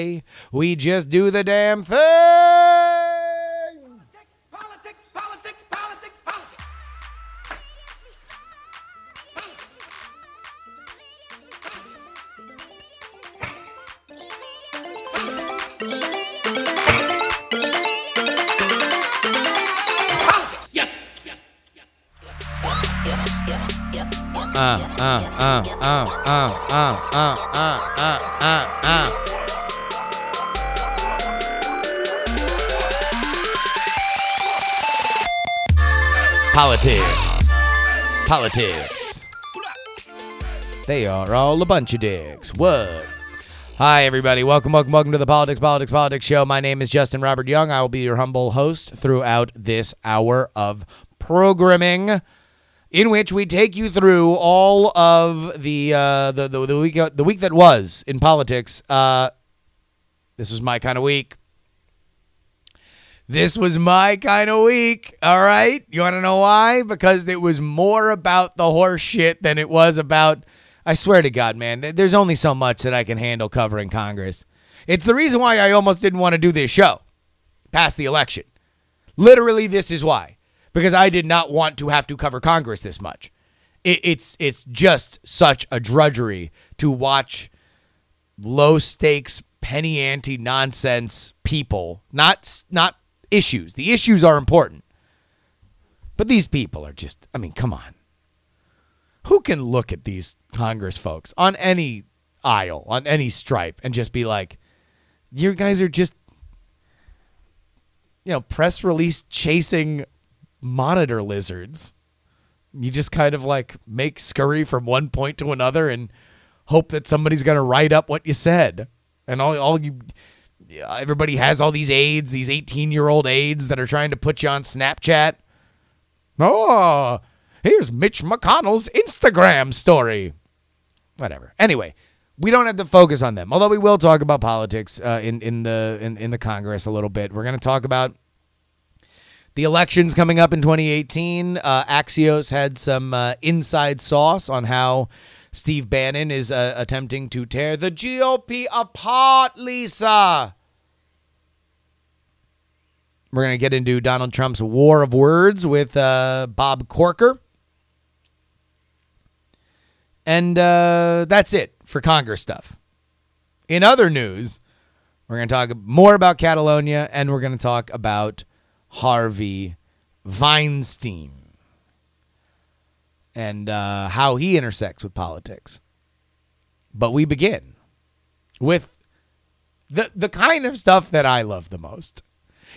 We just do the damn thing. Politics, politics, politics, politics. Yes. Politics. They are all a bunch of dicks. What? Hi, everybody. Welcome to the Politics show. My name is Justin Robert Young. I will be your humble host throughout this hour of programming, in which we take you through all of the week that was in politics. This was my kind of week. This was my kind of week, all right? You want to know why? Because it was more about the horse shit than it was about, I swear to God, man, there's only so much that I can handle covering Congress. It's the reason why I almost didn't want to do this show past the election. Literally, this is why. Because I did not want to have to cover Congress this much. It's just such a drudgery to watch low-stakes, penny-ante nonsense people, not issues. The issues are important. But these people are just, I mean, come on. Who can look at these Congress folks on any aisle, on any stripe, and just be like, you guys are just, press release chasing monitor lizards. You just kind of like make scurry from one point to another and hope that somebody's going to write up what you said. And everybody has all these aides, these 18-year-old aides that are trying to put you on Snapchat. Oh, here's Mitch McConnell's Instagram story. Whatever. Anyway, we don't have to focus on them, although we will talk about politics in the Congress a little bit. We're going to talk about the elections coming up in 2018. Axios had some inside sauce on how Steve Bannon is attempting to tear the GOP apart, Lisa. We're going to get into Donald Trump's war of words with Bob Corker. And that's it for Congress stuff. In other news, we're going to talk more about Catalonia, and we're going to talk about Harvey Weinstein and how he intersects with politics. But we begin with the kind of stuff that I love the most.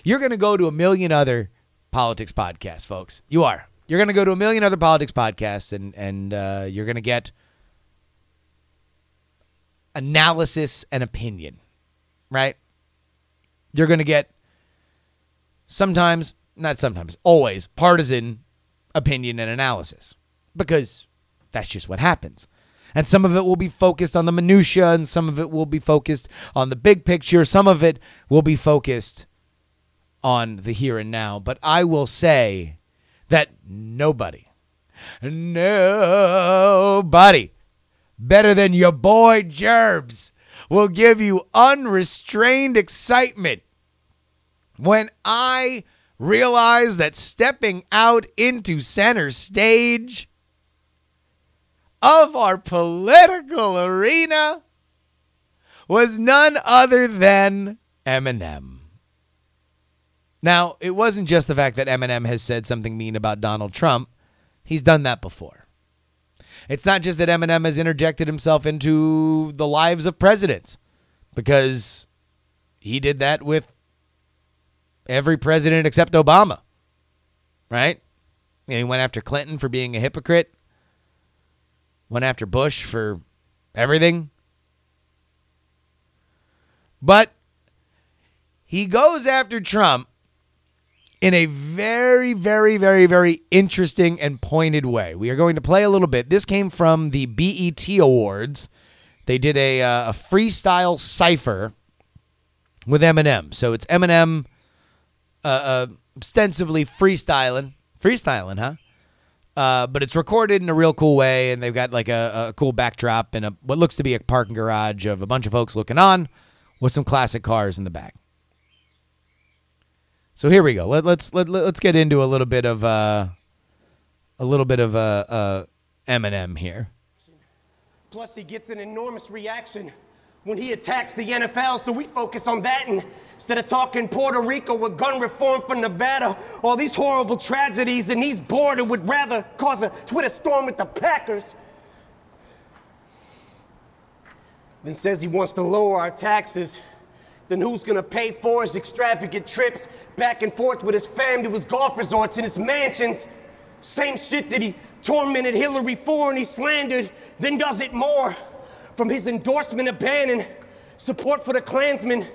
You're going to go to a million other politics podcasts, folks. You are. You're going to go to a million other politics podcasts, and you're going to get analysis and opinion, right? You're going to get always partisan opinion and analysis, because that's just what happens. And some of it will be focused on the minutia, and some of it will be focused on the big picture. Some of it will be focused on the here and now. But I will say that nobody better than your boy Jerbs will give you unrestrained excitement when I realize that stepping out into center stage of our political arena was none other than Eminem. Now, it wasn't just the fact that Eminem has said something mean about Donald Trump. He's done that before. It's not just that Eminem has interjected himself into the lives of presidents, because he did that with every president except Obama, right? And he went after Clinton for being a hypocrite, went after Bush for everything. But he goes after Trump in a very, very, very, very interesting and pointed way. We are going to play a little bit. This came from the BET Awards. They did a freestyle cipher with Eminem. So it's Eminem ostensibly freestyling, huh? But it's recorded in a real cool way, and they've got like a cool backdrop and what looks to be a parking garage of a bunch of folks looking on with some classic cars in the back. So here we go. Let's get into a little bit of Eminem here. Plus, he gets an enormous reaction when he attacks the NFL, so we focus on that instead of talking Puerto Rico with gun reform for Nevada, all these horrible tragedies, and he's bored and would rather cause a Twitter storm with the Packers. Then says he wants to lower our taxes. Then who's gonna pay for his extravagant trips back and forth with his fam to his golf resorts and his mansions? Same shit that he tormented Hillary for and he slandered, then does it more. From his endorsement of Bannon, support for the Klansmen,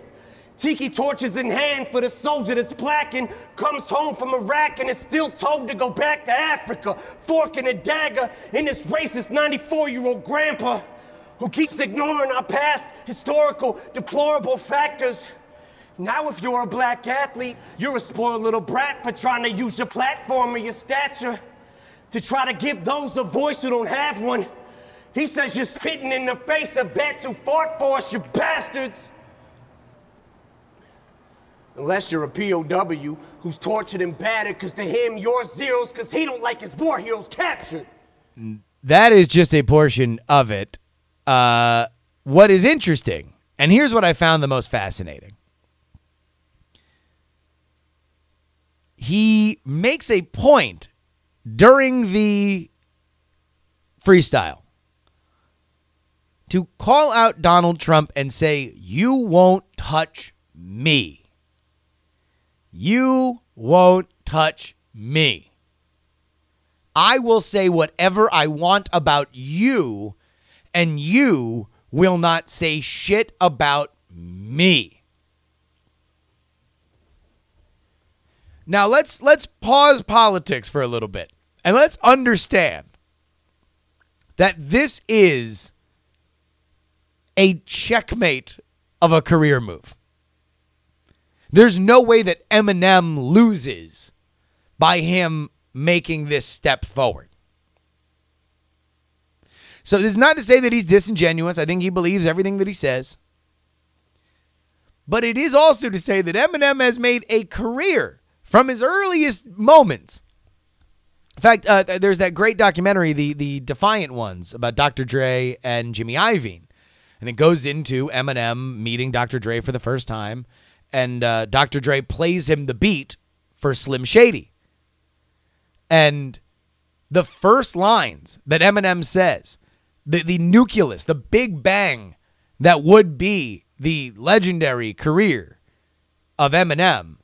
tiki torches in hand for the soldier that's blackened, comes home from Iraq and is still told to go back to Africa, fork and a dagger in this racist 94-year-old grandpa who keeps ignoring our past historical deplorable factors. Now if you're a black athlete, you're a spoiled little brat for trying to use your platform or your stature to try to give those a voice who don't have one. He says you're spitting in the face of vets who fought for us, you bastards. Unless you're a POW who's tortured and battered, because to him you're zeros because he don't like his war heroes captured. That is just a portion of it. What is interesting, and here's what I found the most fascinating. He makes a point during the freestyle to call out Donald Trump and say, "You won't touch me. You won't touch me. I will say whatever I want about you, and you will not say shit about me." Now let's pause politics for a little bit and let's understand that this is a checkmate of a career move. There's no way that Eminem loses by him making this step forward. So this is not to say that he's disingenuous. I think he believes everything that he says. But it is also to say that Eminem has made a career from his earliest moments. In fact, there's that great documentary, the Defiant Ones, about Dr. Dre and Jimmy Iovine. And it goes into Eminem meeting Dr. Dre for the first time. And Dr. Dre plays him the beat for Slim Shady. And the first lines that Eminem says, the nucleus, the big bang that would be the legendary career of Eminem,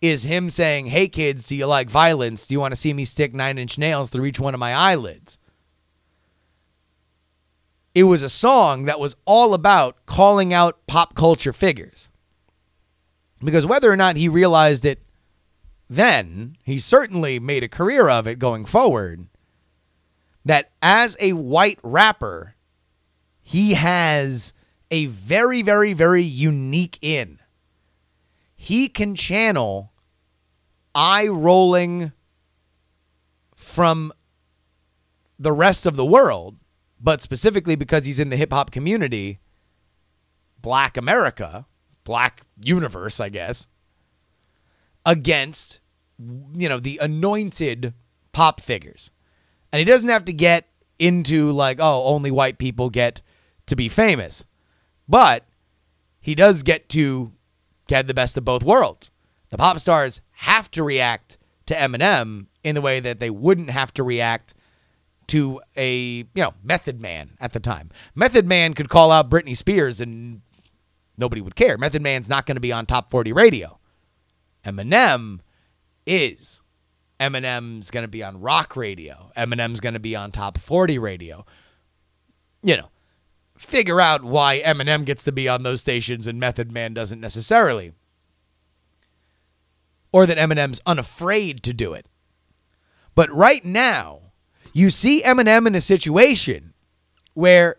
is him saying, "Hey kids, do you like violence? Do you want to see me stick 9-inch nails through each one of my eyelids?" It was a song that was all about calling out pop culture figures. Because whether or not he realized it then, he certainly made a career of it going forward, that as a white rapper, he has a very, very, very unique in. He can channel eye rolling from the rest of the world, but specifically because he's in the hip hop community, Black America, Black universe, I guess, against, the anointed pop figures. And he doesn't have to get into like, oh, only white people get to be famous. But he does get to get the best of both worlds. The pop stars have to react to Eminem in the way that they wouldn't have to react to a, Method Man at the time. Method Man could call out Britney Spears and nobody would care. Method Man's not going to be on top 40 radio. Eminem is. Eminem's going to be on rock radio. Eminem's going to be on top 40 radio. Figure out why Eminem gets to be on those stations and Method Man doesn't necessarily. Or that Eminem's unafraid to do it. But right now, you see Eminem in a situation where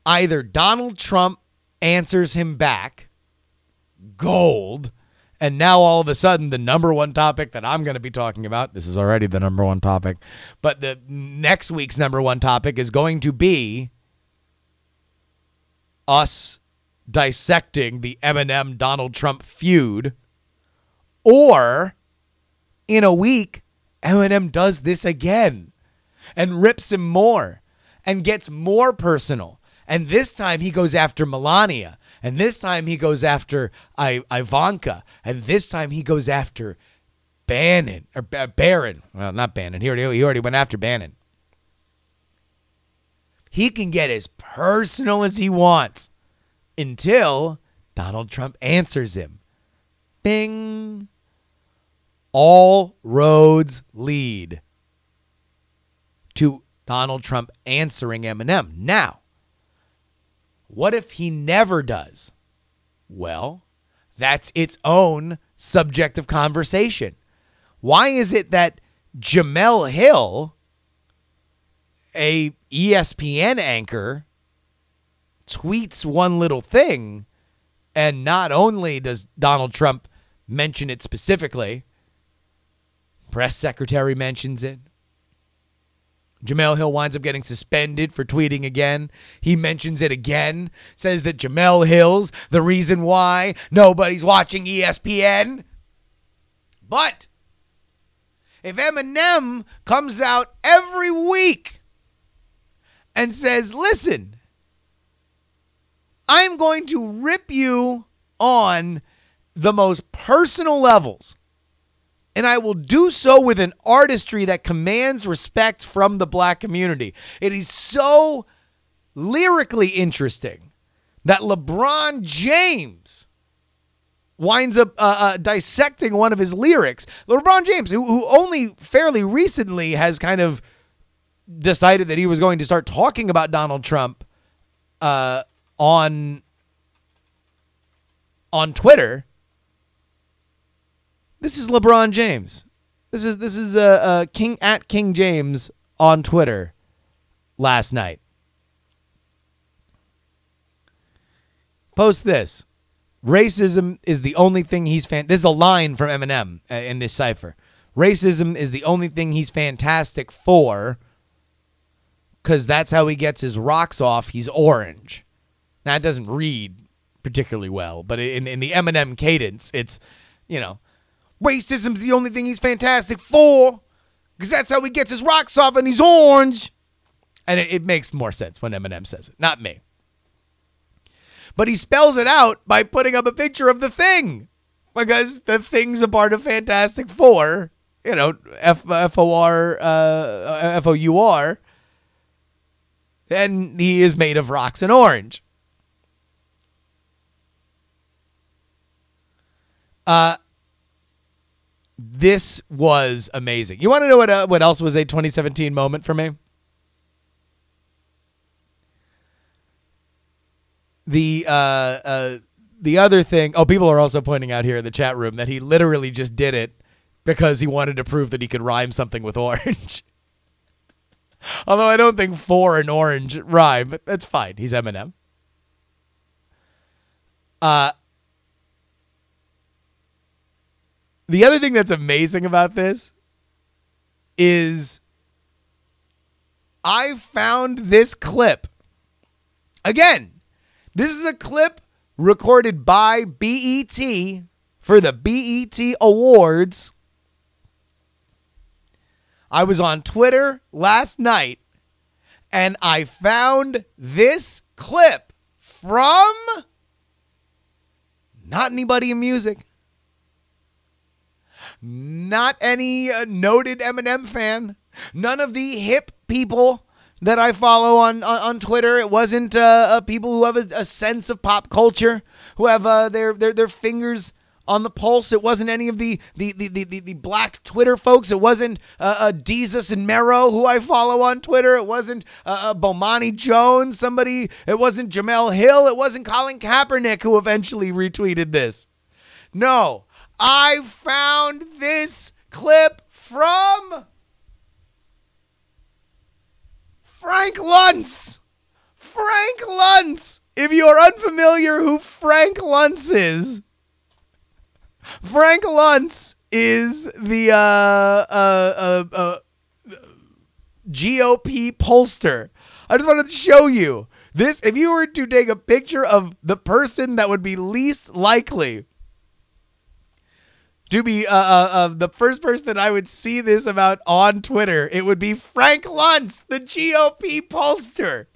either Donald Trump answers him back, gold, and now all of a sudden the number one topic that I'm going to be talking about, this is already the number one topic, but the next week's number one topic is going to be us dissecting the Eminem Donald Trump feud, or in a week, Eminem does this again and rips him more and gets more personal. And this time he goes after Melania. And this time he goes after Ivanka. And this time he goes after Bannon. Or Barron. Well, not Bannon. He already went after Bannon. He can get as personal as he wants until Donald Trump answers him. Bing. All roads lead to Donald Trump answering Eminem. Now, what if he never does? Well, that's its own subject of conversation. Why is it that Jemele Hill, a ESPN anchor, tweets one little thing, and not only does Donald Trump mention it specifically, press secretary mentions it. Jemele Hill winds up getting suspended for tweeting again. He mentions it again, says that Jemele Hill's the reason why nobody's watching ESPN. But if Eminem comes out every week and says, listen, I'm going to rip you on the most personal levels, and I will do so with an artistry that commands respect from the black community. It is so lyrically interesting that LeBron James winds up dissecting one of his lyrics. LeBron James, who only fairly recently has kind of decided that he was going to start talking about Donald Trump on Twitter. This is LeBron James. This is King James on Twitter last night. Post this. Racism is the only thing he's this is a line from Eminem in this cipher. Racism is the only thing he's fantastic for, because that's how he gets his rocks off. He's orange. Now, it doesn't read particularly well, but in the Eminem cadence, it's, racism's the only thing he's fantastic for, because that's how he gets his rocks off, and he's orange. And it makes more sense when Eminem says it, not me. But he spells it out by putting up a picture of the thing, because the thing's a part of Fantastic Four, F-O-R, F-O-U-R, and he is made of rocks and orange. This was amazing. You want to know what else was a 2017 moment for me? The other thing. Oh, people are also pointing out here in the chat room that he literally just did it because he wanted to prove that he could rhyme something with orange. Although I don't think "for" and "orange" rhyme, but that's fine. He's Eminem. The other thing that's amazing about this is I found this clip. Again, this is a clip recorded by BET for the BET Awards. I was on Twitter last night, and I found this clip from not anybody in music. Not any noted Eminem fan. None of the hip people that I follow on Twitter. It wasn't people who have a sense of pop culture, who have their fingers on the pulse. It wasn't any of the black Twitter folks. It wasn't Jesus and Mero, who I follow on Twitter. It wasn't Bomani Jones, somebody. It wasn't Jemele Hill. It wasn't Colin Kaepernick, who eventually retweeted this. No. I found this clip from Frank Luntz. Frank Luntz. If you are unfamiliar who Frank Luntz is, Frank Luntz is the GOP pollster. I just wanted to show you This, if you were to take a picture of the person that would be least likely to be the first person that I would see this about on Twitter, it would be Frank Luntz, the GOP pollster.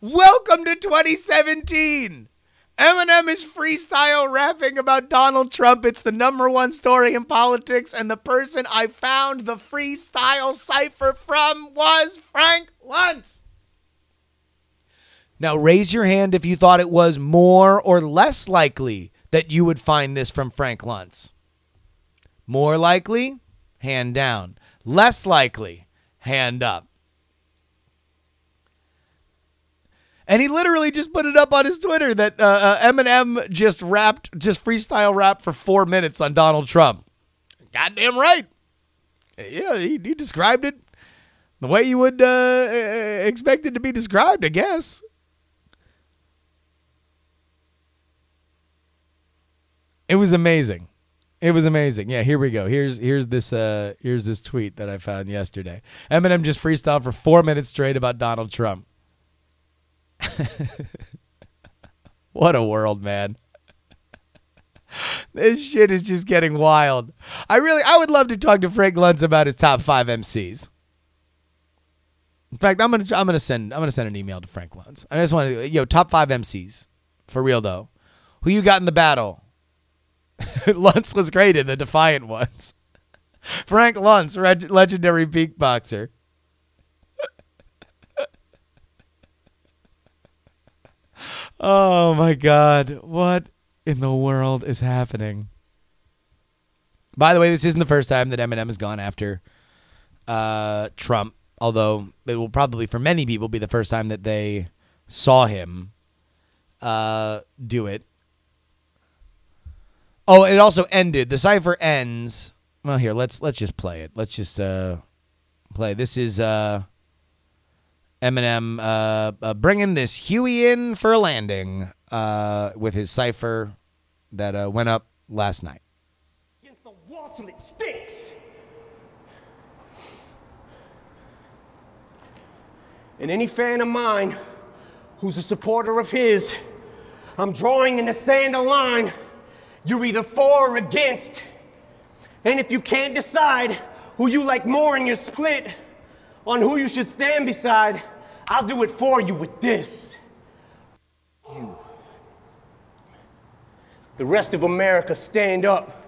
Welcome to 2017. Eminem is freestyle rapping about Donald Trump. It's the #1 story in politics, and the person I found the freestyle cipher from was Frank Luntz. Now, raise your hand if you thought it was more or less likely that you would find this from Frank Luntz. More likely, hand down. Less likely, hand up. And he literally just put it up on his Twitter that Eminem just freestyle rap for 4 minutes on Donald Trump. Goddamn right. Yeah, he described it the way you would expect it to be described, I guess. It was amazing. It was amazing. Yeah, here we go. Here's this tweet that I found yesterday. Eminem just freestyled for 4 minutes straight about Donald Trump. What a world, man. This shit is just getting wild. I would love to talk to Frank Luntz about his top 5 MCs. In fact, I'm gonna send an email to Frank Luntz. I just want to top 5 MCs for real though. Who you got in the battle? Luntz was great in the Defiant ones. Frank Luntz, legendary beatboxer. Oh my God. What in the world is happening? By the way, this isn't the first time that Eminem has gone after Trump, although it will probably, for many people, be the first time that they saw him do it. Oh, it also ended. The cipher ends. Well, here, let's just play it. Let's just play. This is Eminem bringing this Huey in for a landing with his cipher that went up last night. Against the wall till it stinks. And any fan of mine who's a supporter of his, I'm drawing in the sand a line. You're either for or against. And if you can't decide who you like more in your split on who you should stand beside, I'll do it for you with this. You. The rest of America, stand up.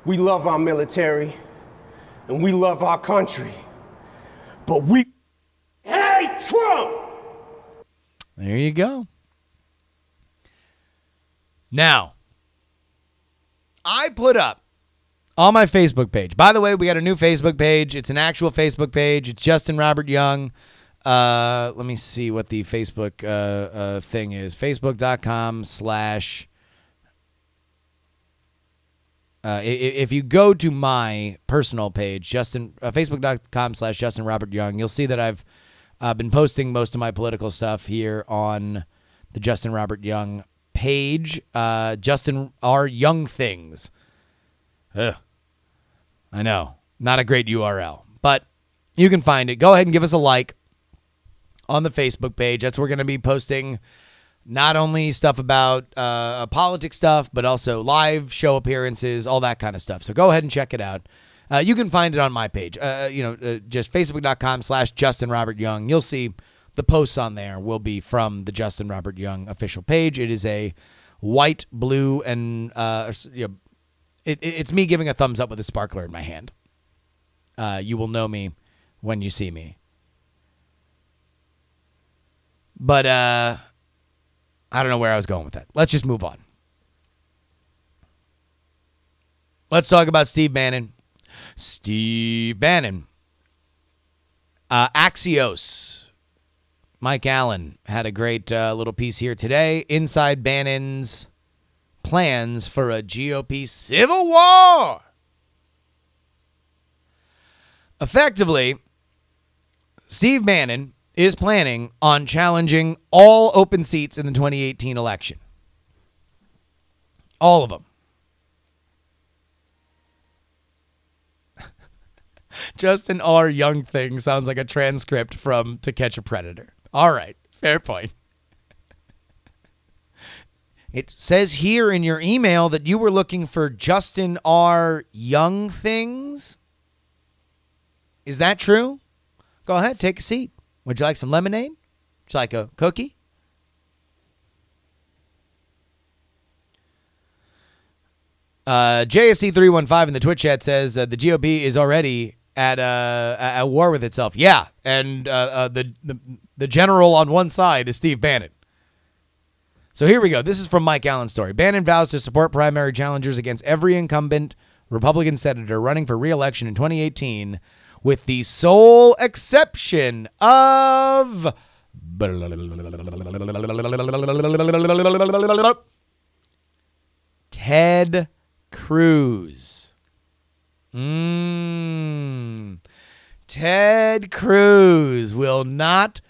We love our military and we love our country, but we hate Trump. There you go. Now, I put up on my Facebook page. By the way, we got a new Facebook page. It's an actual Facebook page. It's Justin Robert Young. Let me see what the Facebook thing is. Facebook.com/ if you go to my personal page, Facebook.com/ Justin Robert Young, you'll see that I've been posting most of my political stuff here on the Justin Robert Young page. Justin R. Young Things. Ugh. I know. Not a great URL, but you can find it. Go ahead and give us a like on the Facebook page. That's where we're going to be posting not only stuff about politics stuff, but also live show appearances, all that kind of stuff. So go ahead and check it out. You can find it on my page. Just Facebook.com/ Justin Robert Young. You'll see the posts on there will be from the Justin Robert Young official page. It is a white, blue, and it's me giving a thumbs up with a sparkler in my hand. You will know me when you see me. But I don't know where I was going with that. Let's just move on. Let's talk about Steve Bannon. Steve Bannon. Axios. Mike Allen had a great little piece here today. Inside Bannon's plans for a GOP civil war. Effectively, Steve Bannon is planning on challenging all open seats in the 2018 election. All of them. Justin R. Young Thing sounds like a transcript from To Catch a Predator. All right. Fair point. It says here in your email that you were looking for Justin R. Young things. Is that true? Go ahead, take a seat. Would you like some lemonade? Would you like a cookie? JSC315 in the Twitch chat says that the GOP is already at war with itself. Yeah, and the general on one side is Steve Bannon. So here we go. This is from Mike Allen's story. Bannon vows to support primary challengers against every incumbent Republican senator running for re-election in 2018, with the sole exception of Ted Cruz. Ted Cruz will not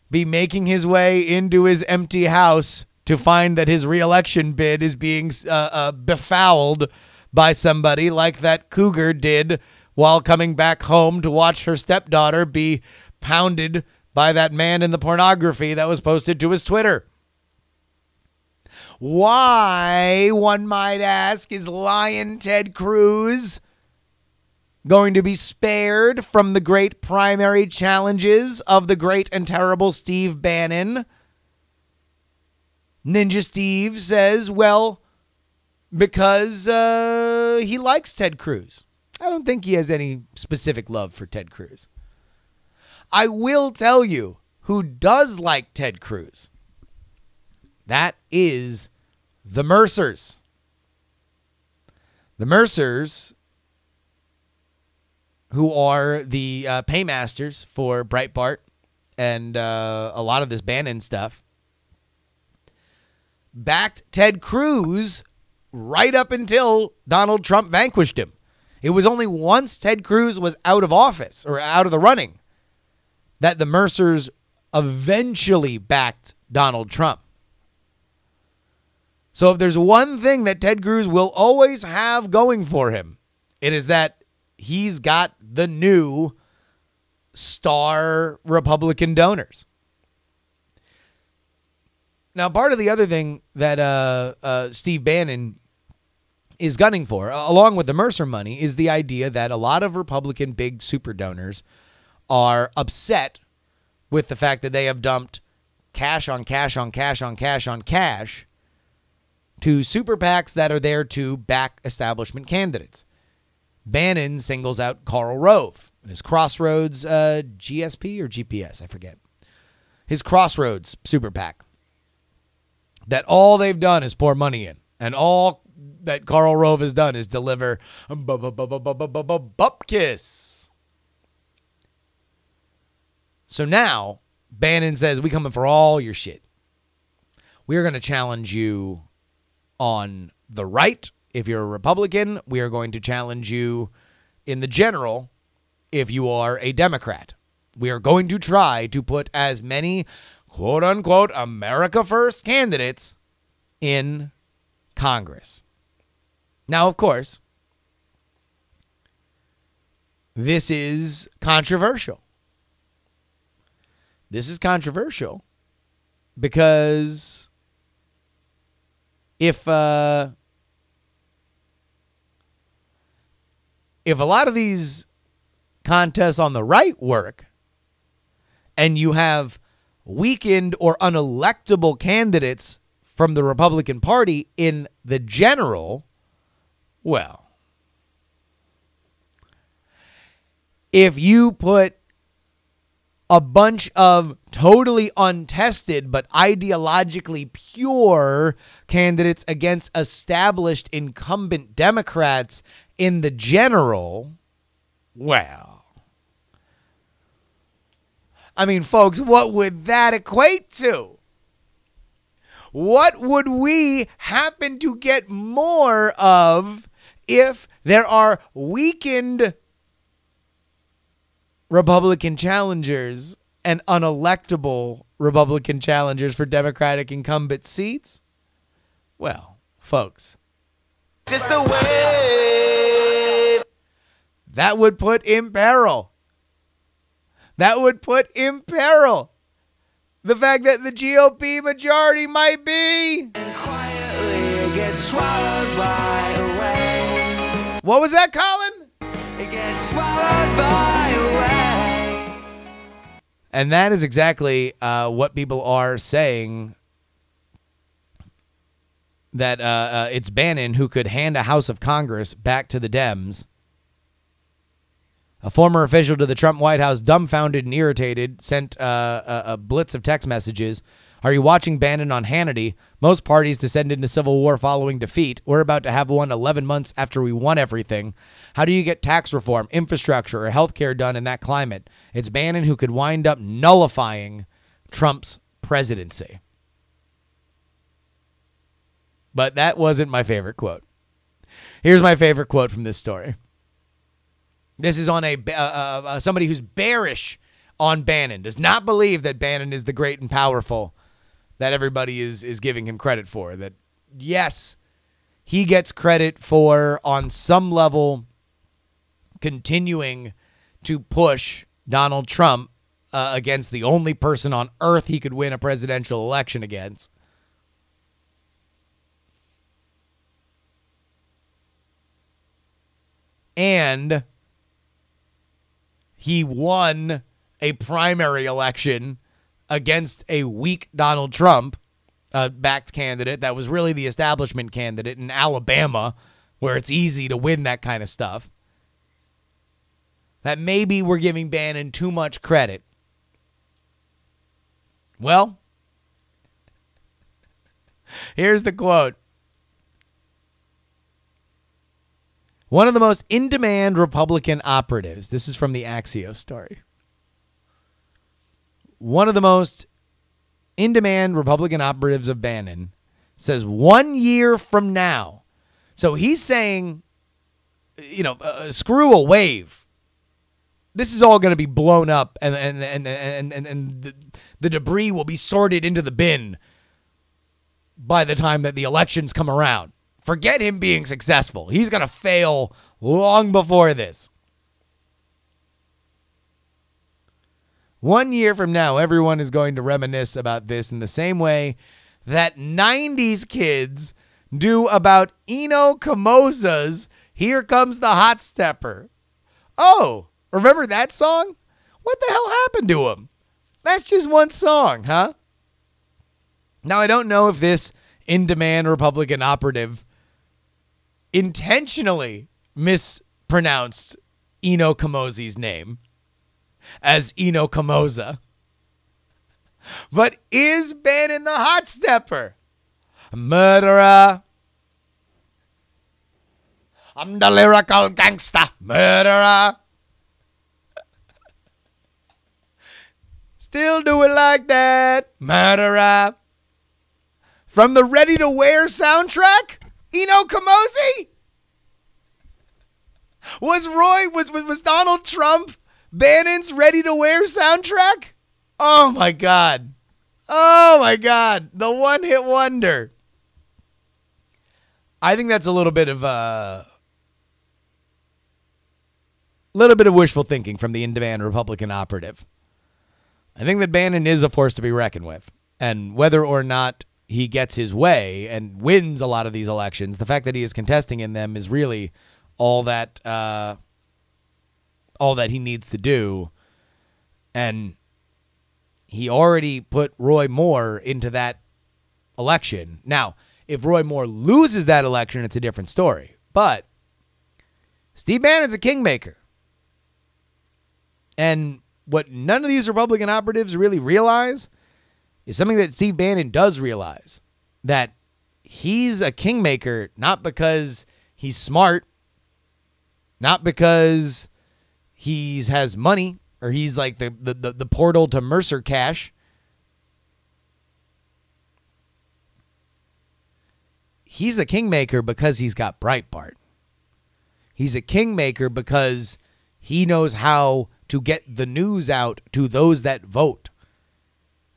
be making his way into his empty house to find that his re-election bid is being befouled by somebody like that cougar did while coming back home to watch her stepdaughter be pounded by that man in the pornography that was posted to his Twitter. Why, one might ask, is Lion Ted Cruz going to be spared from the great primary challenges of the great and terrible Steve Bannon? Ninja Steve says, well, because he likes Ted Cruz. I don't think he has any specific love for Ted Cruz. I will tell you who does like Ted Cruz. That is the Mercers. The Mercers, who are the paymasters for Breitbart and a lot of this Bannon stuff, backed Ted Cruz right up until Donald Trump vanquished him. It was only once Ted Cruz was out of office or out of the running that the Mercers eventually backed Donald Trump. So if there's one thing that Ted Cruz will always have going for him, it is that he's got the new star Republican donors. Now, part of the other thing that Steve Bannon is gunning for, along with the Mercer money, is the idea that a lot of Republican big super donors are upset with the fact that they have dumped cash on cash on cash on cash on cash to super PACs that are there to back establishment candidates. Bannon singles out Karl Rove and his Crossroads GSP or GPS, I forget. His Crossroads super PAC. That all they've done is pour money in. And all that Karl Rove has done is deliver bupkis. So now, Bannon says, we coming for all your shit. We're going to challenge you on the right if you're a Republican. We are going to challenge you in the general if you are a Democrat. We are going to try to put as many quote-unquote America First candidates in Congress. Now, of course, this is controversial. This is controversial because if a lot of these contests on the right work and you have weakened or unelectable candidates from the Republican Party in the general, well, if you put a bunch of totally untested but ideologically pure candidates against established incumbent Democrats in the general, well, I mean, folks, what would that equate to? What would we happen to get more of if there are weakened Republican challengers and unelectable Republican challengers for Democratic incumbent seats? Well, folks, Just the way. that would put in peril. That would put in peril The fact that the GOP majority might be. And quietly it gets swallowed by a wave. What was that, Colin? It gets swallowed by a wave. And that is exactly what people are saying. That it's Bannon who could hand a House of Congress back to the Dems. A former official to the Trump White House, dumbfounded and irritated, sent a blitz of text messages. Are you watching Bannon on Hannity? Most parties descend into civil war following defeat. We're about to have one 11 months after we won everything. How do you get tax reform, infrastructure, or healthcare done in that climate? It's Bannon who could wind up nullifying Trump's presidency. But that wasn't my favorite quote. Here's my favorite quote from this story. This is on somebody who's bearish on Bannon, does not believe that Bannon is the great and powerful that everybody is giving him credit for. That, yes, he gets credit for, on some level, continuing to push Donald Trump against the only person on earth he could win a presidential election against. And he won a primary election against a weak Donald Trump backed candidate that was really the establishment candidate in Alabama, where it's easy to win that kind of stuff. That maybe we're giving Bannon too much credit. Well, here's the quote. One of the most in-demand Republican operatives, this is from the Axios story. One of the most in-demand Republican operatives of Bannon says 1 year from now. So he's saying, screw a wave. This is all going to be blown up and the debris will be sorted into the bin by the time that the elections come around. Forget him being successful. He's going to fail long before this. 1 year from now, everyone is going to reminisce about this in the same way that 90s kids do about Eno Kamoza's Here Comes the Hot Stepper. Oh, remember that song? What the hell happened to him? That's just one song, huh? Now, I don't know if this in-demand Republican operative intentionally mispronounced Eno Kamozi's name as Eno Kamoza. But is Bannon the hot stepper? Murderer. I'm the lyrical gangster. Murderer. Still do it like that. Murderer. From the Ready to Wear soundtrack? Eno Kamozi? Was Donald Trump Bannon's Ready to Wear soundtrack? Oh my God. Oh my God. The one-hit wonder. I think that's a little bit of wishful thinking from the in-demand Republican operative. I think that Bannon is a force to be reckoned with. And whether or not he gets his way and wins a lot of these elections, the fact that he is contesting in them is really all that he needs to do. And he already put Roy Moore into that election. Now, if Roy Moore loses that election, it's a different story. But Steve Bannon's a kingmaker. And what none of these Republican operatives really realize is something that Steve Bannon does realize, that he's a kingmaker not because he's smart, not because he has money, or he's like the portal to Mercer cash. He's a kingmaker because he's got Breitbart. He's a kingmaker because he knows how to get the news out to those that vote.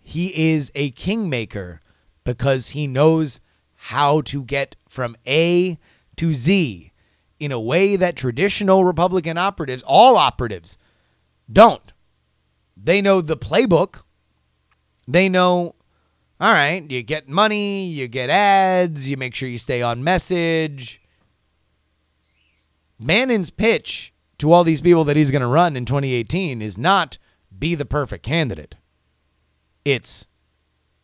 He is a kingmaker because he knows how to get from A to Z in a way that traditional Republican operatives, all operatives, don't. They know the playbook. They know, all right, you get money, you get ads, you make sure you stay on message. Bannon's pitch to all these people that he's going to run in 2018 is not be the perfect candidate. It's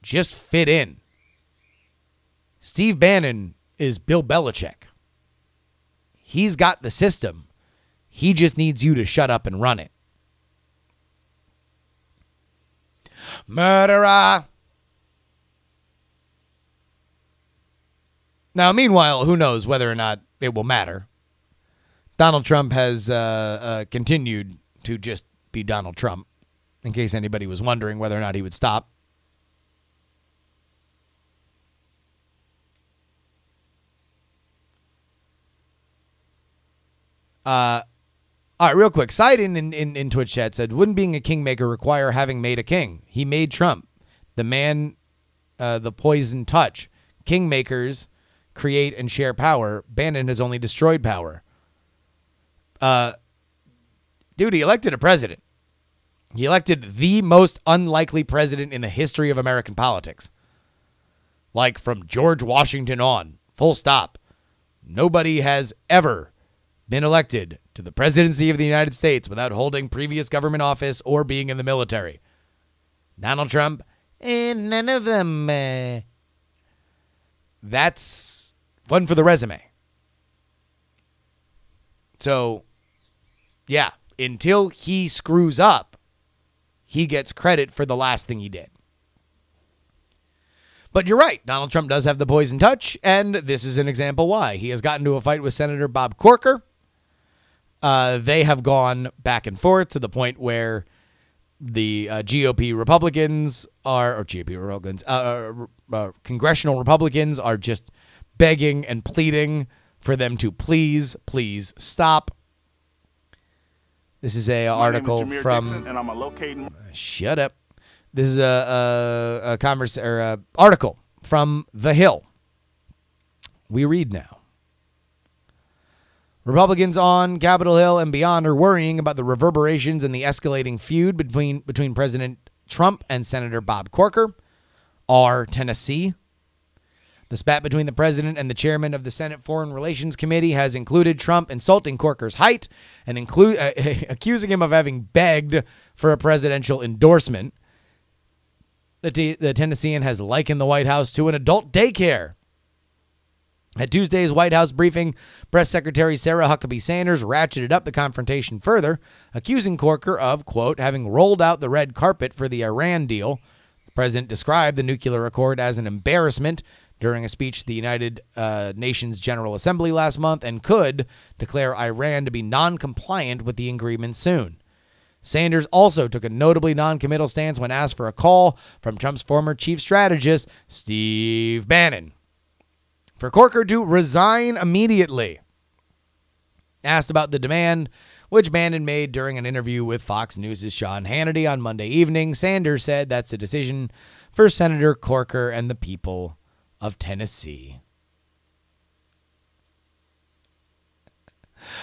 just fit in. Steve Bannon is Bill Belichick. He's got the system. He just needs you to shut up and run it. Murderer. Now, meanwhile, who knows whether or not it will matter. Donald Trump has continued to just be Donald Trump, in case anybody was wondering whether or not he would stop. All right, real quick. Side in Twitch chat said, wouldn't being a kingmaker require having made a king? He made Trump. The man, the poison touch. Kingmakers create and share power. Bannon has only destroyed power. Dude, he elected a president. He elected the most unlikely president in the history of American politics. Like from George Washington on. Full stop. Nobody has ever been elected to the presidency of the United States without holding previous government office or being in the military. Donald Trump, none of them. That's one for the resume. So, yeah, until he screws up, he gets credit for the last thing he did. But you're right. Donald Trump does have the poison touch, and this is an example why. He has gotten into a fight with Senator Bob Corker. They have gone back and forth to the point where the GOP Republicans are, or GOP Republicans, congressional Republicans are just begging and pleading for them to please stop. This is a article from. Dixon, and I'm a shut up. This is a article from The Hill. We read now. Republicans on Capitol Hill and beyond are worrying about the reverberations and the escalating feud between President Trump and Senator Bob Corker, R. Tennessee. The spat between the president and the chairman of the Senate Foreign Relations Committee has included Trump insulting Corker's height and accusing him of having begged for a presidential endorsement. The Tennessean has likened the White House to an adult daycare. At Tuesday's White House briefing, Press Secretary Sarah Huckabee Sanders ratcheted up the confrontation further, accusing Corker of, quote, having rolled out the red carpet for the Iran deal. The president described the nuclear accord as an embarrassment during a speech to the United Nations General Assembly last month and could declare Iran to be non-compliant with the agreement soon. Sanders also took a notably non-committal stance when asked for a call from Trump's former chief strategist, Steve Bannon, for Corker to resign immediately. Asked about the demand, which Bannon made during an interview with Fox News' Sean Hannity on Monday evening, Sanders said that's a decision for Senator Corker and the people of Tennessee.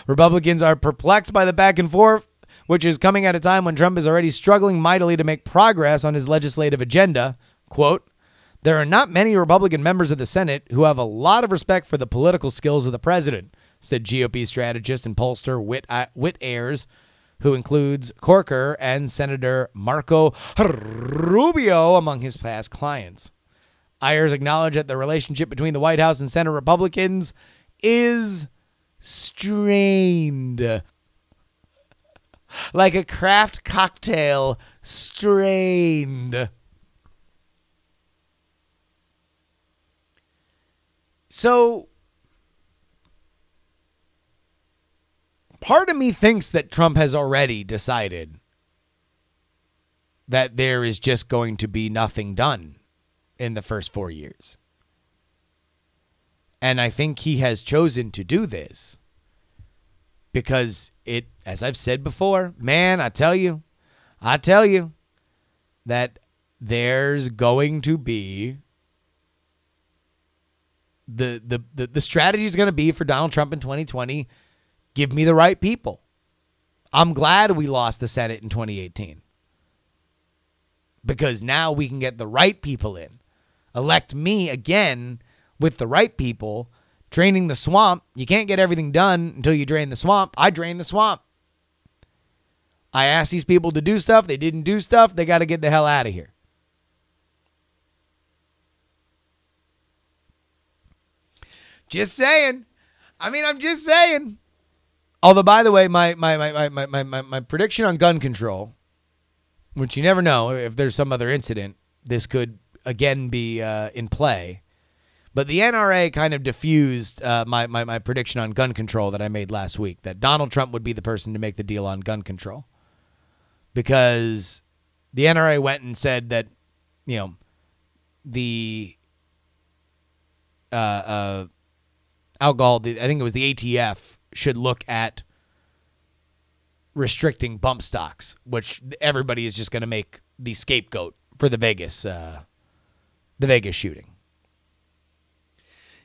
Republicans are perplexed by the back and forth, which is coming at a time when Trump is already struggling mightily to make progress on his legislative agenda. Quote, there are not many Republican members of the Senate who have a lot of respect for the political skills of the president, said GOP strategist and pollster Whit Ayers, who includes Corker and Senator Marco Rubio among his past clients. Ayers acknowledged that the relationship between the White House and Senate Republicans is strained. Like a craft cocktail, strained. So, part of me thinks that Trump has already decided that there is just going to be nothing done in the first 4 years. And I think he has chosen to do this because it, as I've said before, man, I tell you that there's going to be the strategy is going to be for Donald Trump in 2020. Give me the right people. I'm glad we lost the Senate in 2018 because now we can get the right people in. Elect me again with the right people. Draining the swamp. You can't get everything done until you drain the swamp. I drain the swamp. I asked these people to do stuff. They didn't do stuff. They got to get the hell out of here. Just saying. I mean, I'm just saying. Although, by the way, my prediction on gun control, which you never know if there's some other incident, this could again be in play. But the NRA kind of diffused my prediction on gun control that I made last week, that Donald Trump would be the person to make the deal on gun control. Because the NRA went and said that, the alcohol, I think it was the ATF, should look at restricting bump stocks, which everybody is just going to make the scapegoat for the Vegas shooting.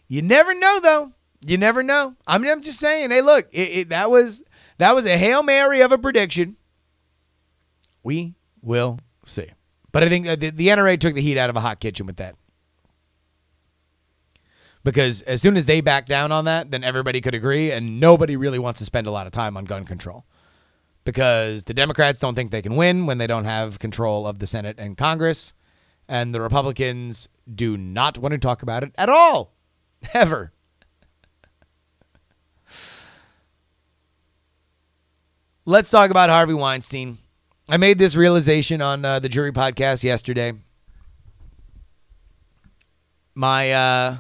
You never know, though. You never know. I'm just saying. Hey, look, that was a Hail Mary of a prediction. We will see. But I think the NRA took the heat out of a hot kitchen with that. Because as soon as they back down on that, then everybody could agree, and nobody really wants to spend a lot of time on gun control. Because the Democrats don't think they can win when they don't have control of the Senate and Congress, and the Republicans do not want to talk about it at all. Ever. Let's talk about Harvey Weinstein. I made this realization on the Jury podcast yesterday. I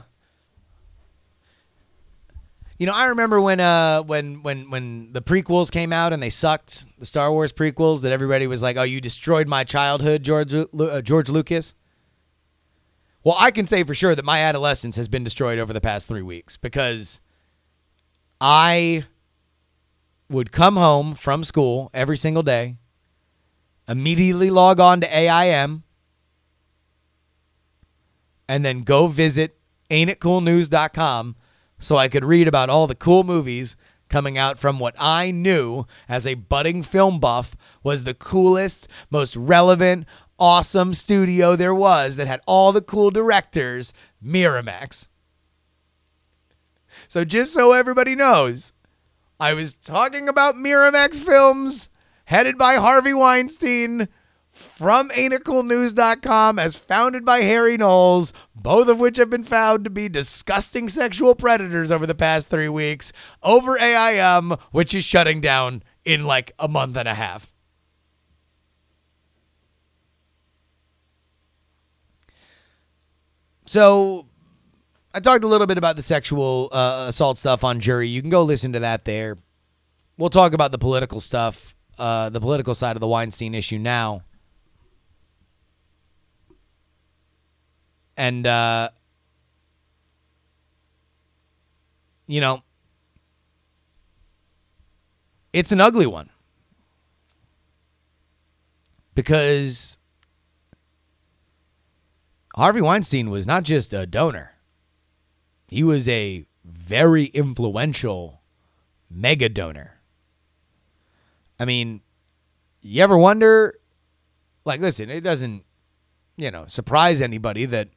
remember when the prequels came out and they sucked, the Star Wars prequels, that everybody was like, "Oh, you destroyed my childhood, George Lucas." Well, I can say for sure that my adolescence has been destroyed over the past 3 weeks, because I would come home from school every single day, immediately log on to AIM, and then go visit ain'titcoolnews.com so I could read about all the cool movies coming out from what I knew as a budding film buff was the coolest, most relevant, awesome studio there was that had all the cool directors, Miramax. So just so everybody knows, I was talking about Miramax films headed by Harvey Weinstein from ain'titcoolnews.com, as founded by Harry Knowles, both of which have been found to be disgusting sexual predators over the past 3 weeks, over AIM, which is shutting down in like a month and a half. So I talked a little bit about the sexual assault stuff on Jury. You can go listen to that there. We'll talk about the political stuff, the political side of the Weinstein issue now. And, it's an ugly one. Because Harvey Weinstein was not just a donor. He was a very influential mega donor. I mean, you ever wonder, like, listen, it doesn't, surprise anybody that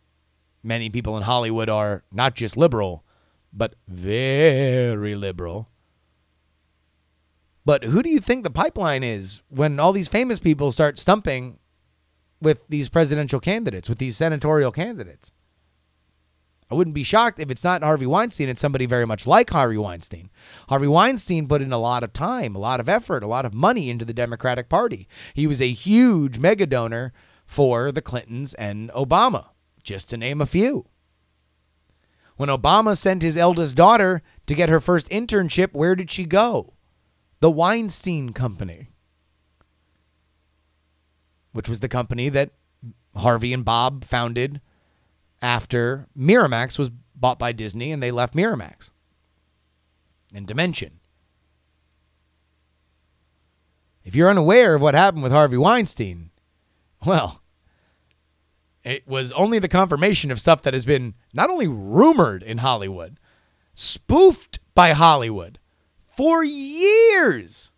many people in Hollywood are not just liberal, but very liberal. But who do you think the pipeline is when all these famous people start stumping with these presidential candidates, with these senatorial candidates? I wouldn't be shocked if it's not Harvey Weinstein. It's somebody very much like Harvey Weinstein. Harvey Weinstein put in a lot of time, a lot of effort, a lot of money into the Democratic Party. He was a huge mega donor for the Clintons and Obama, just to name a few. When Obama sent his eldest daughter to get her first internship, where did she go? The Weinstein Company, which was the company that Harvey and Bob founded after Miramax was bought by Disney and they left Miramax and Dimension. If you're unaware of what happened with Harvey Weinstein, well, it was only the confirmation of stuff that has been not only rumored in Hollywood, spoofed by Hollywood for years.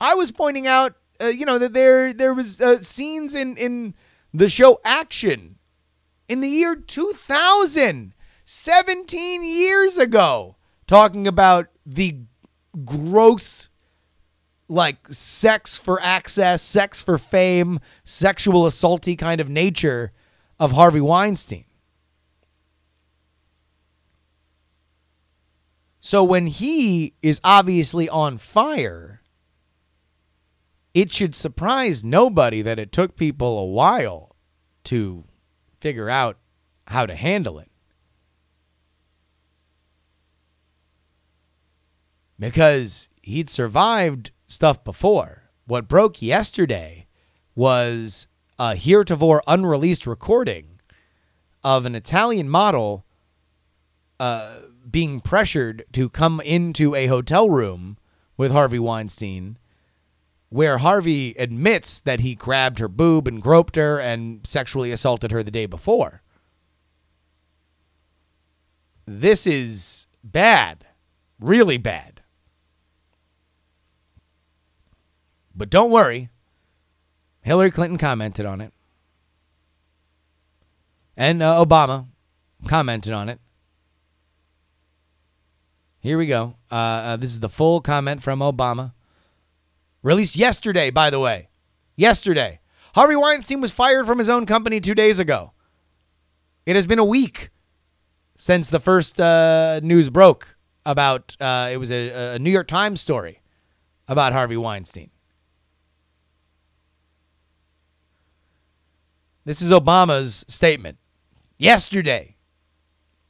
I was pointing out, that there was scenes in the show Action in the year 2000, 17 years ago, talking about the gross, like, sex for access, sex for fame, sexual assaulty kind of nature of Harvey Weinstein. So when he is obviously on fire, it should surprise nobody that it took people a while to figure out how to handle it. Because he'd survived stuff before. What broke yesterday was a heretofore unreleased recording of an Italian model being pressured to come into a hotel room with Harvey Weinstein, where Harvey admits that he grabbed her boob and groped her and sexually assaulted her the day before. This is bad, really bad. But don't worry, Hillary Clinton commented on it. And Obama commented on it. Here we go. This is the full comment from Obama. Released yesterday, by the way. Yesterday. Harvey Weinstein was fired from his own company 2 days ago. It has been a week since the first news broke about, it was a New York Times story about Harvey Weinstein. This is Obama's statement. Yesterday.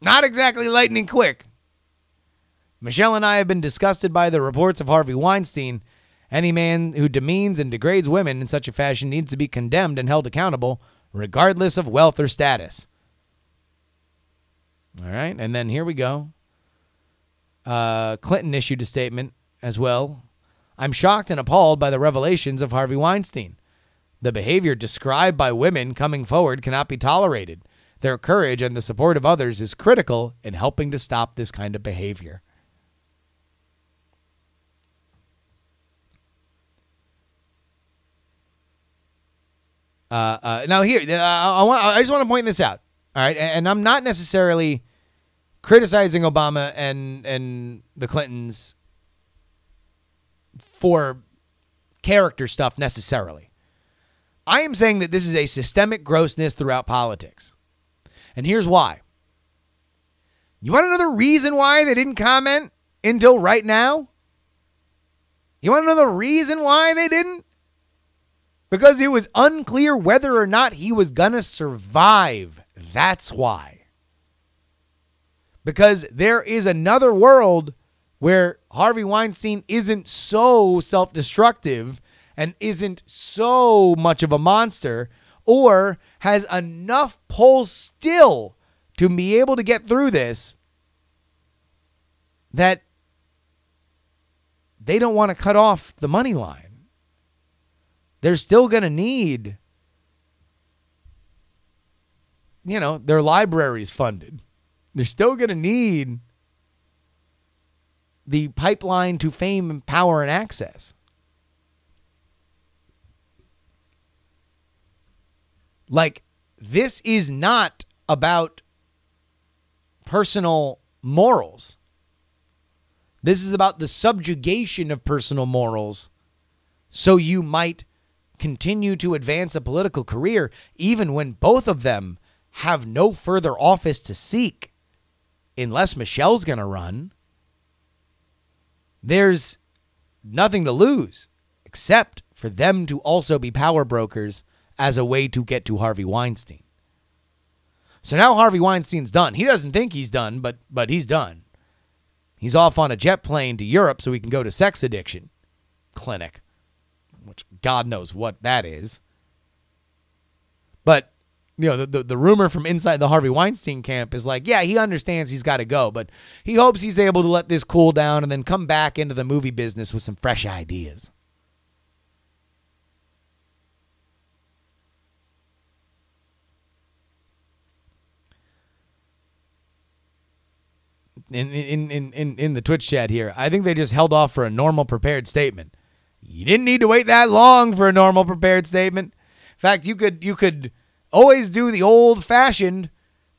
Not exactly lightning quick. Michelle and I have been disgusted by the reports of Harvey Weinstein. Any man who demeans and degrades women in such a fashion needs to be condemned and held accountable, regardless of wealth or status. All right, and then here we go. Clinton issued a statement as well. I'm shocked and appalled by the revelations of Harvey Weinstein. The behavior described by women coming forward cannot be tolerated. Their courage and the support of others is critical in helping to stop this kind of behavior. Now here, I just want to point this out. All right. And I'm not necessarily criticizing Obama and the Clintons for character stuff necessarily. I am saying that this is a systemic grossness throughout politics. And here's why. You want another reason why they didn't comment until right now? You want another reason why they didn't? Because it was unclear whether or not he was going to survive. That's why. Because there is another world where Harvey Weinstein isn't so self-destructive and isn't so much of a monster, or has enough pull still to be able to get through this, that they don't want to cut off the money line. They're still going to need, their libraries funded. They're still going to need the pipeline to fame and power and access. Like, this is not about personal morals. This is about the subjugation of personal morals, so you might continue to advance a political career even when both of them have no further office to seek, unless Michelle's going to run. There's nothing to lose except for them to also be power brokers as a way to get to Harvey Weinstein. So now Harvey Weinstein's done. He doesn't think he's done, but he's done. He's off on a jet plane to Europe so he can go to sex addiction clinic, which God knows what that is. But, the rumor from inside the Harvey Weinstein camp is like, yeah, he understands he's got to go, but he hopes he's able to let this cool down and then come back into the movie business with some fresh ideas. In the Twitch chat here, I think they just held off for a normal prepared statement. You didn't need to wait that long for a normal prepared statement. In fact, you could always do the old-fashioned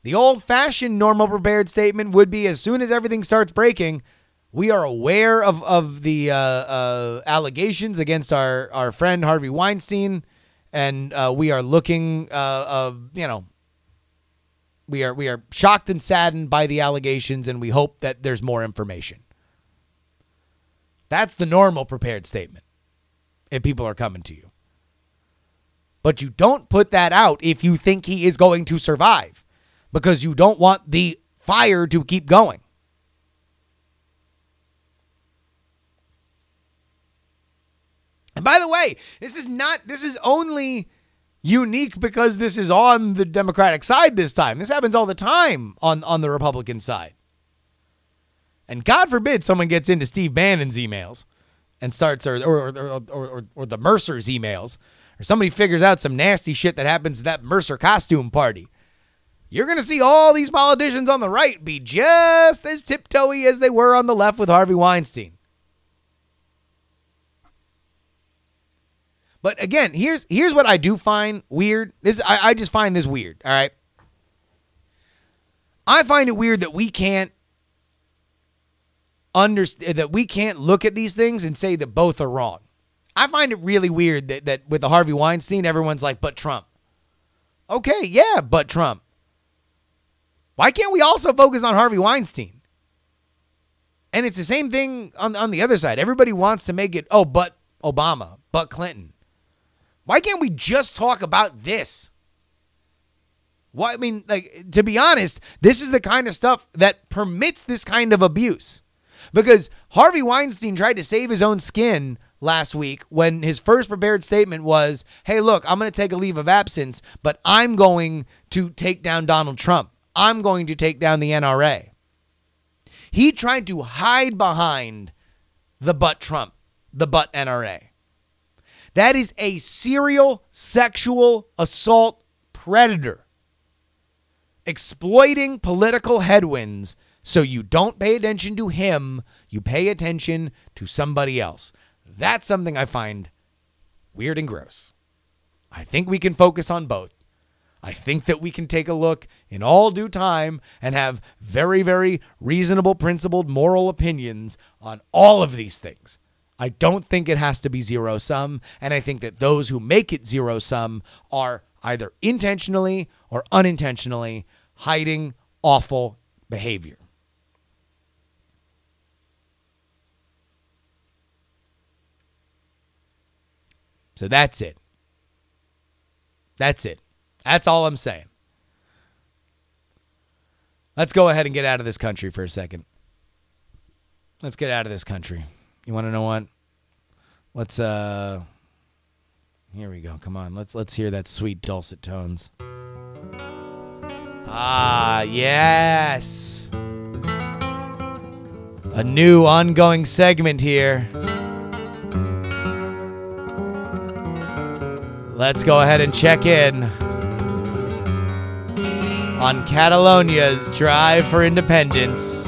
normal prepared statement would be, as soon as everything starts breaking, we are aware of the allegations against our friend Harvey Weinstein, and we are looking, we are shocked and saddened by the allegations, and we hope that there's more information. That's the normal prepared statement if people are coming to you. But you don't put that out if you think he is going to survive, because you don't want the fire to keep going. And by the way, this is only unique because this is on the Democratic side this time. This happens all the time on the Republican side. And God forbid someone gets into Steve Bannon's emails and starts, or the Mercer's emails, or somebody figures out some nasty shit that happens at that Mercer costume party. You're going to see all these politicians on the right be just as tiptoey as they were on the left with Harvey Weinstein. But again, here's what I do find weird. I just find this weird, all right? I find it weird that we can't look at these things and say that both are wrong. I find it really weird that with the Harvey Weinstein, everyone's like, but Trump. Okay, yeah, but Trump. Why can't we also focus on Harvey Weinstein? And it's the same thing on the other side. Everybody wants to make it, oh, but Obama, but Clinton. Why can't we just talk about this? Why? I mean, like, to be honest, this is the kind of stuff that permits this kind of abuse. Because Harvey Weinstein tried to save his own skin last week when his first prepared statement was, hey, look, I'm going to take a leave of absence, but I'm going to take down Donald Trump. I'm going to take down the NRA. He tried to hide behind the butt Trump, the butt NRA. That is a serial sexual assault predator exploiting political headwinds so you don't pay attention to him, you pay attention to somebody else. That's something I find weird and gross. I think we can focus on both. I think that we can take a look in all due time and have very, very reasonable, principled, moral opinions on all of these things. I don't think it has to be zero sum, and I think that those who make it zero sum are either intentionally or unintentionally hiding awful behavior. So that's it. That's it. That's all I'm saying. Let's go ahead and get out of this country for a second. Let's get out of this country. You want to know what? Let's here we go. Come on. Let's hear that sweet dulcet tones. Ah, yes. A new ongoing segment here. Let's go ahead and check in on Catalonia's drive for independence.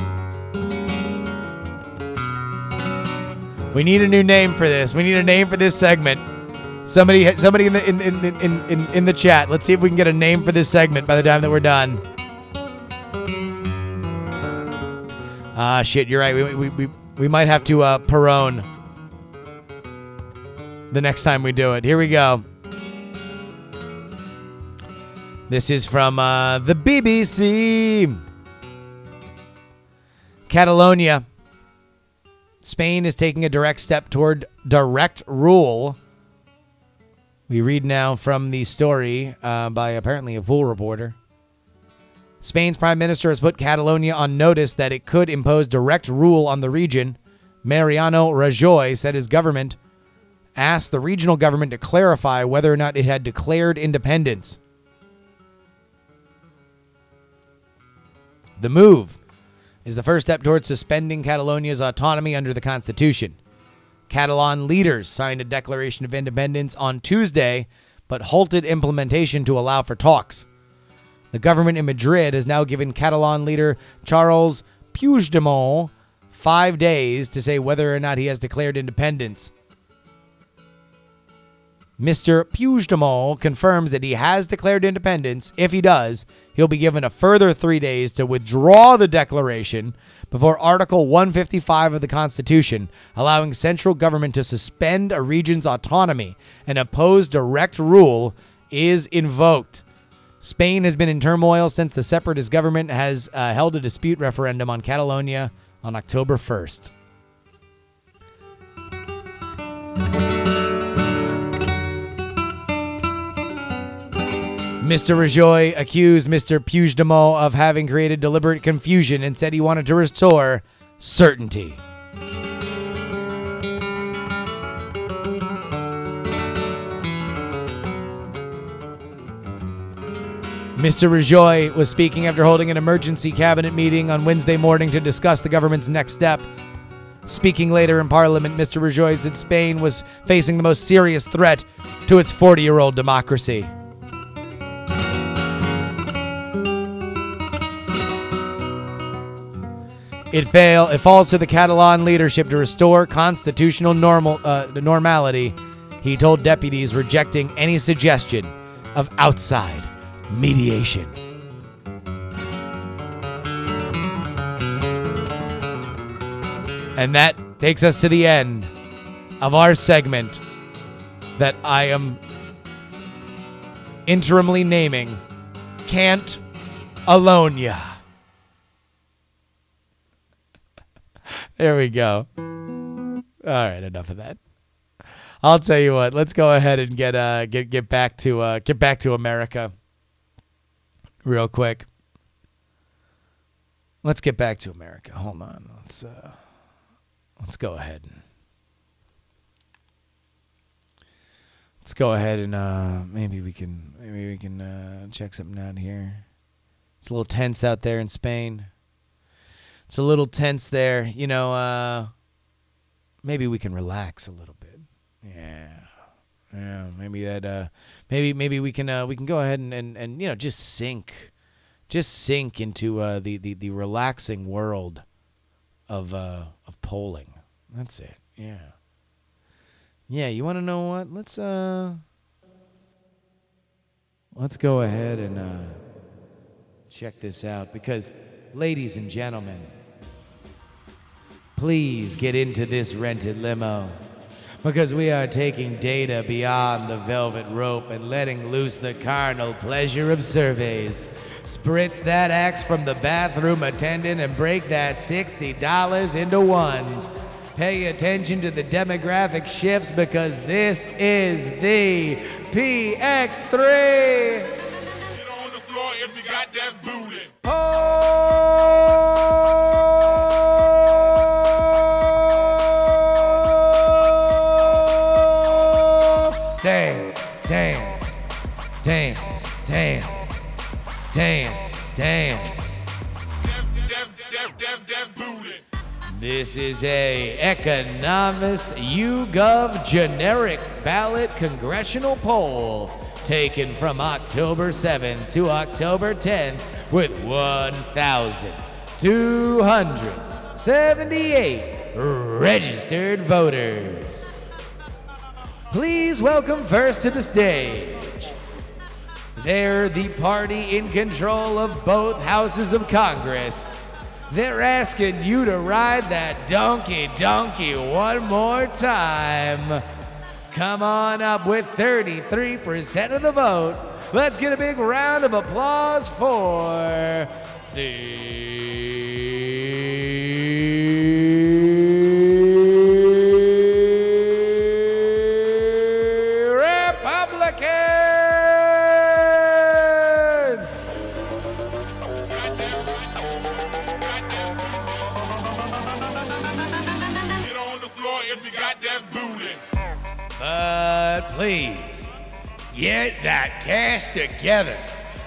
We need a new name for this. We need a name for this segment. Somebody in the chat. Let's see if we can get a name for this segment by the time that we're done. Ah, shit, you're right. We might have to Perone the next time we do it. Here we go. This is from the BBC. Catalonia. Spain is taking a direct step toward direct rule. We read now from the story by apparently a Fool reporter. Spain's prime minister has put Catalonia on notice that it could impose direct rule on the region. Mariano Rajoy said his government asked the regional government to clarify whether or not it had declared independence. The move is the first step towards suspending Catalonia's autonomy under the Constitution. Catalan leaders signed a declaration of independence on Tuesday, but halted implementation to allow for talks. The government in Madrid has now given Catalan leader Charles Puigdemont 5 days to say whether or not he has declared independence. Mr. Puigdemont confirms that he has declared independence. If he does, he'll be given a further 3 days to withdraw the declaration before Article 155 of the Constitution, allowing central government to suspend a region's autonomy and oppose direct rule, is invoked. Spain has been in turmoil since the separatist government has held a dispute referendum on Catalonia on October 1st. Mr. Rajoy accused Mr. Puigdemont of having created deliberate confusion and said he wanted to restore certainty. Mr. Rajoy was speaking after holding an emergency cabinet meeting on Wednesday morning to discuss the government's next step. Speaking later in Parliament, Mr. Rajoy said Spain was facing the most serious threat to its 40-year-old democracy. It falls to the Catalan leadership to restore constitutional normality, he told deputies, rejecting any suggestion of outside mediation. And that takes us to the end of our segment that I am interimly naming Catalonia. There we go. All right, enough of that. I'll tell you what. Let's go ahead and get back to America real quick. Let's get back to America. Hold on. Let's go ahead. Let's go ahead and maybe we can check something out here. It's a little tense out there in Spain. It's a little tense there, you know. Maybe we can relax a little bit. Yeah. Maybe that. Maybe we can go ahead and you know, just sink into the relaxing world of polling. That's it. Yeah. Yeah. You want to know what? Let's go ahead and check this out, because, ladies and gentlemen, please get into this rented limo, because we are taking data beyond the velvet rope and letting loose the carnal pleasure of surveys. Spritz that axe from the bathroom attendant and break that $60 into ones. Pay attention to the demographic shifts, because this is the PX3. Get on the floor if you got that booty. Dance, dance, dance, dance, dance, dance. That booty. This is a Economist YouGov generic ballot congressional poll taken from October 7th to October 10th with 1,278 registered voters. Please welcome first to the stage. They're the party in control of both houses of Congress. They're asking you to ride that donkey one more time. Come on up with 33% of the vote. Let's get a big round of applause for the Republicans. Get on the floor if you got that booty. But please, get that cash together.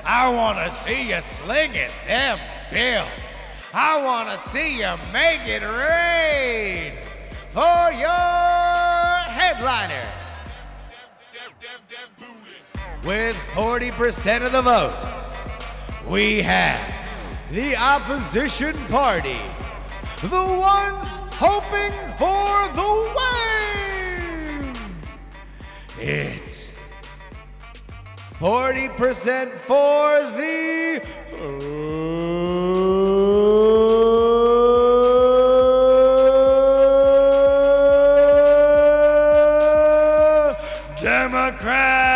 I want to see you slinging them bills. I want to see you make it rain for your headliner. With 40% of the vote, we have the opposition party, the ones hoping for the wave. It's 40% for the Democrats.